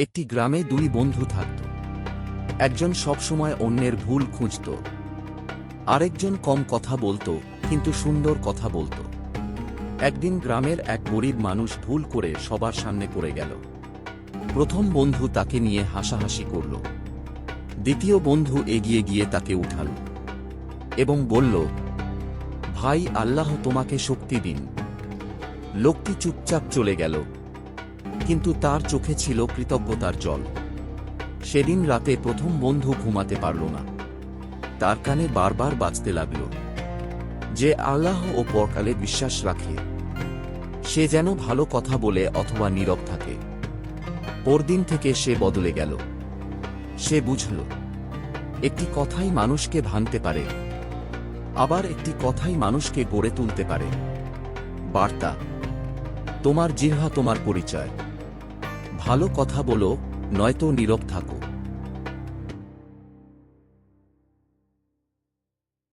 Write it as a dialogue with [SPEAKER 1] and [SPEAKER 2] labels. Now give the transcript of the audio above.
[SPEAKER 1] একটি গ্রামে দুই বন্ধু থাকত। একজন সবসময় অন্যের ভুল খুঁজত, আরেকজন কম কথা বলতো কিন্তু সুন্দর কথা বলতো। একদিন গ্রামের এক গরিব মানুষ ভুল করে সবার সামনে পড়ে গেল। প্রথম বন্ধু তাকে নিয়ে হাসাহাসি করল। দ্বিতীয় বন্ধু এগিয়ে গিয়ে তাকে উঠাল এবং বলল, ভাই, আল্লাহ তোমাকে শক্তি দিন। লোকটি চুপচাপ চলে গেল, কিন্তু তার চোখে ছিল কৃতজ্ঞতার জল। সেদিন রাতে প্রথম বন্ধু ঘুমাতে পারল না। তার কানে বারবার বাজতে লাগল, যে আল্লাহ ও পরকালে বিশ্বাস রাখে সে যেন ভালো কথা বলে অথবা নীরব থাকে। পরদিন থেকে সে বদলে গেল। সে বুঝল, একটি কথাই মানুষকে ভাঙতে পারে, আবার একটি কথাই মানুষকে গড়ে তুলতে পারে। বার্তা: তোমার জিহ্বা তোমার পরিচয়। ভালো কথা বলো, নয়তো নীরব থাকো।